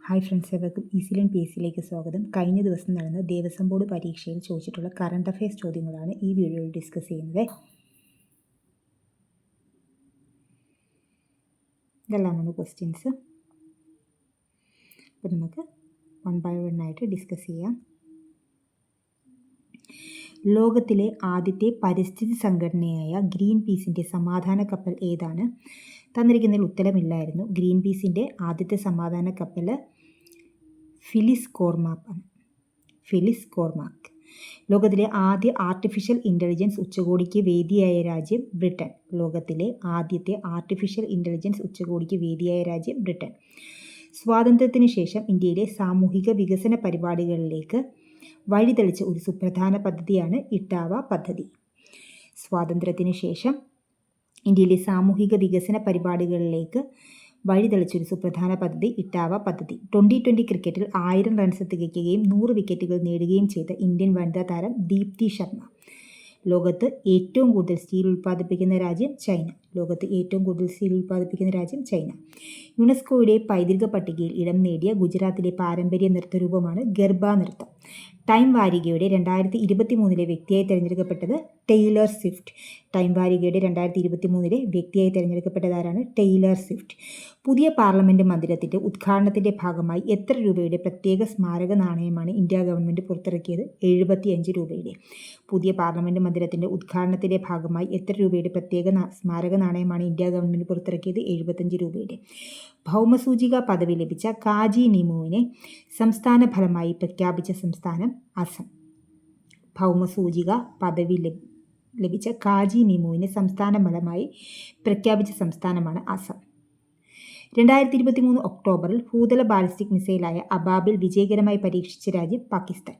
Hi friends, എവർക്കും easy learn PSCയിലേക്ക് സ്വാഗതം. കഴിഞ്ഞ ദിവസം നടന്ന ദേവസ്വം ബോർഡ് പരീക്ഷയിൽ ചോദിച്ചിട്ടുള്ള കറണ്ട് അഫയേഴ്സ് ചോദ്യങ്ങളാണ് ഈ വീഡിയോയിൽ ഡിസ്കസ് ചെയ്യുന്നത്. ഇതെല്ലാമാണ് ക്വസ്റ്റ്യൻസ്. അപ്പോൾ നമുക്ക് 1 by 1 ആയിട്ട് ഡിസ്കസ് ചെയ്യാം. ലോകത്തിലെ ആദ്യത്തെ പരിസ്ഥിതി സംഘടനയായ ഗ്രീൻ പീസിൻ്റെ സമാധാന കപ്പൽ ഏതാണ്? തന്നിരിക്കുന്നതിൽ ഉത്തരമില്ലായിരുന്നു. ഗ്രീൻ പീസിൻ്റെ ആദ്യത്തെ സമാധാന കപ്പൽ ഫിലിസ് കോർമാക്ക്. ലോകത്തിലെ ആദ്യ ആർട്ടിഫിഷ്യൽ ഇൻ്റലിജൻസ് ഉച്ചകോടിക്ക് വേദിയായ രാജ്യം ബ്രിട്ടൻ. ലോകത്തിലെ ആദ്യത്തെ ആർട്ടിഫിഷ്യൽ ഇൻ്റലിജൻസ് ഉച്ചകോടിക്ക് വേദിയായ രാജ്യം ബ്രിട്ടൻ. സ്വാതന്ത്ര്യത്തിന് ശേഷം ഇന്ത്യയിലെ സാമൂഹിക വികസന പരിപാടികളിലേക്ക് വഴിതെളിച്ച ഒരു സുപ്രധാന പദ്ധതിയാണ് ഇട്ടാവ പദ്ധതി. സ്വാതന്ത്ര്യത്തിന് ശേഷം ഇന്ത്യയിലെ സാമൂഹിക വികസന പരിപാടികളിലേക്ക് വഴിതെളിച്ചൊരു സുപ്രധാന പദ്ധതി ഇട്ടാവ പദ്ധതി. 2020 ക്രിക്കറ്റിൽ 1000 റൺസ് തികയ്ക്കുകയും 100 വിക്കറ്റുകൾ നേടുകയും ചെയ്ത ഇന്ത്യൻ വനിതാ താരം ദീപ്തി ശർമ്മ. ലോകത്ത് ഏറ്റവും കൂടുതൽ സ്റ്റീൽ ഉൽപ്പാദിപ്പിക്കുന്ന രാജ്യം ചൈന. യുനെസ്കോയുടെ പൈതൃക പട്ടികയിൽ ഇടം നേടിയ ഗുജറാത്തിലെ പാരമ്പര്യ നൃത്തരൂപമാണ് ഗർഭ നൃത്തം. ടൈം വാരികയുടെ 2023 വ്യക്തിയായി തിരഞ്ഞെടുക്കപ്പെട്ടത് ടെയ്ലർ സ്വിഫ്റ്റ്. തിരഞ്ഞെടുക്കപ്പെട്ടതാരാണ്? Taylor Swift. പുതിയ പാർലമെൻറ്റ് മന്ദിരത്തിൻ്റെ ഉദ്ഘാടനത്തിൻ്റെ ഭാഗമായി എത്ര രൂപയുടെ പ്രത്യേക സ്മാരക നാണയമാണ് ഇന്ത്യ ഗവൺമെൻറ് പുറത്തിറക്കിയത്? 75 രൂപയുടെ. പുതിയ പാർലമെൻറ്റ് മന്ദിരത്തിൻ്റെ ഉദ്ഘാടനത്തിൻ്റെ ഭാഗമായി എത്ര രൂപയുടെ പ്രത്യേക സ്മാരക നാണയമാണ് ഇന്ത്യ ഗവൺമെൻറ് പുറത്തിറക്കിയത്? 75 രൂപയുടെ. ഭൗമസൂചിക പദവി ലഭിച്ച കാജി നിമുവിനെ സംസ്ഥാന ഫലമായി പ്രഖ്യാപിച്ച സംസ്ഥാനം അസം. ഭൗമസൂചിക പദവി ലഭിച്ച കാജി നിമുവിനെ സംസ്ഥാന ഫലമായി പ്രഖ്യാപിച്ച സംസ്ഥാനമാണ് അസം. 2023 ഒക്ടോബറിൽ ഭൂതല ബാലിസ്റ്റിക് മിസൈലായ അബാബിൽ വിജയകരമായി പരീക്ഷിച്ച രാജ്യം പാകിസ്ഥാൻ.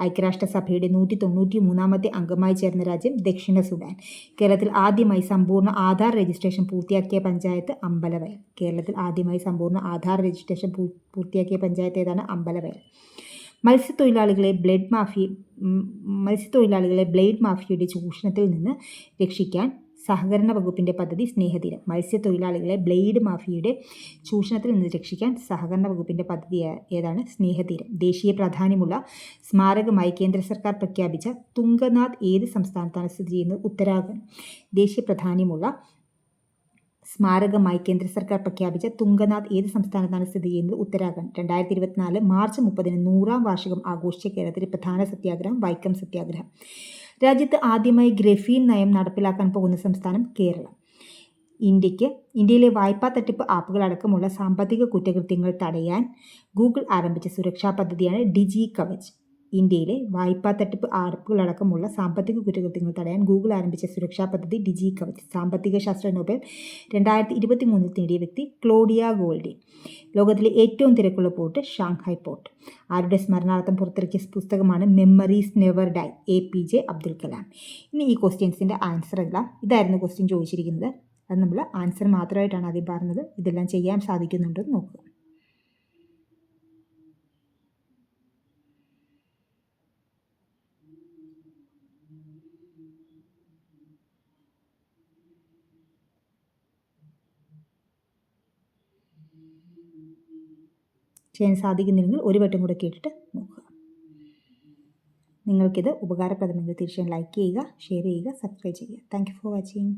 ഐക്യരാഷ്ട്രസഭയുടെ 193ാമത്തെ അംഗമായി ചേർന്ന രാജ്യം ദക്ഷിണ സുഡാൻ. കേരളത്തിൽ ആദ്യമായി സമ്പൂർണ്ണ ആധാർ രജിസ്ട്രേഷൻ പൂർത്തിയാക്കിയ പഞ്ചായത്ത് അമ്പലവയൽ. ഏതാണ്? അമ്പലവയൽ. മത്സ്യത്തൊഴിലാളികളെ ബ്ലേഡ് മാഫിയയുടെ ചൂഷണത്തിൽ നിന്ന് രക്ഷിക്കാൻ സഹകരണ വകുപ്പിൻ്റെ പദ്ധതി സ്നേഹതീരം. സഹകരണ വകുപ്പിൻ്റെ പദ്ധതി ഏതാണ്? സ്നേഹതീരം. ദേശീയ പ്രാധാന്യമുള്ള സ്മാരകമായി കേന്ദ്ര സർക്കാർ പ്രഖ്യാപിച്ച തുംഗനാഥ് ഏത് സംസ്ഥാനത്താണ് സ്ഥിതി ചെയ്യുന്നത്? ഉത്തരാഖണ്ഡ്. ദേശീയ പ്രാധാന്യമുള്ള സ്മാരകമായി കേന്ദ്ര സർക്കാർ പ്രഖ്യാപിച്ച തുംഗനാഥ് ഏത് സംസ്ഥാനത്താണ് സ്ഥിതി ചെയ്യുന്നത്? ഉത്തരാഖണ്ഡ്. 2024 മാർച്ച് 30 100ാം വാർഷികം ആഘോഷിച്ച കേരളത്തിലെ പ്രധാന സത്യാഗ്രഹം വൈക്കം സത്യാഗ്രഹം. രാജ്യത്ത് ആദ്യമായി ഗ്രഫീൻ നയം നടപ്പിലാക്കാൻ പോകുന്ന സംസ്ഥാനം കേരളം. ഇന്ത്യയിലെ വായ്പാ തട്ടിപ്പ് ആപ്പുകളടക്കമുള്ള സാമ്പത്തിക കുറ്റകൃത്യങ്ങൾ തടയാൻ ഗൂഗിൾ ആരംഭിച്ച സുരക്ഷാ പദ്ധതിയാണ് ഡിജി കവച്. ഇന്ത്യയിലെ വായ്പാ തട്ടിപ്പ് ആപ്പുകളടക്കമുള്ള സാമ്പത്തിക കുറ്റകൃത്യങ്ങൾ തടയാൻ ഗൂഗിൾ ആരംഭിച്ച സുരക്ഷാ പദ്ധതി ഡിജി കവച്. സാമ്പത്തിക ശാസ്ത്ര നോബൽ 2023 നേടിയ വ്യക്തി ക്ലോഡിയ ഗോൾഡിൻ. ലോകത്തിലെ ഏറ്റവും തിരക്കുള്ള പോർട്ട് ഷാങ്ഹായ് പോർട്ട്. ആരുടെ സ്മരണാർത്ഥം പുറത്തിറക്കിയ പുസ്തകമാണ് memories never dye? APJ Abdul Kalam. ഇനി ഈ ക്വസ്റ്റ്യൻസിൻ്റെ ആൻസർ എല്ലാം ഇതായിരുന്നു ക്വസ്റ്റ്യൻ ചോദിച്ചിരിക്കുന്നത്. അത് നമ്മൾ ആൻസർ മാത്രമായിട്ടാണ് ആദ്യം പറഞ്ഞത്. ഇതെല്ലാം ചെയ്യാൻ സാധിക്കുന്നുണ്ടെന്ന് നോക്കുക. ചെയ്യാൻ സാധിക്കുന്നില്ലെങ്കിൽ ഒരു വട്ടം കൂടെ കേട്ടിട്ട് നോക്കുക. നിങ്ങൾക്കിത് ഉപകാരപ്രദമെങ്കിൽ തീർച്ചയായും ലൈക്ക് ചെയ്യുക, ഷെയർ ചെയ്യുക, സബ്സ്ക്രൈബ് ചെയ്യുക. Thank you for watching.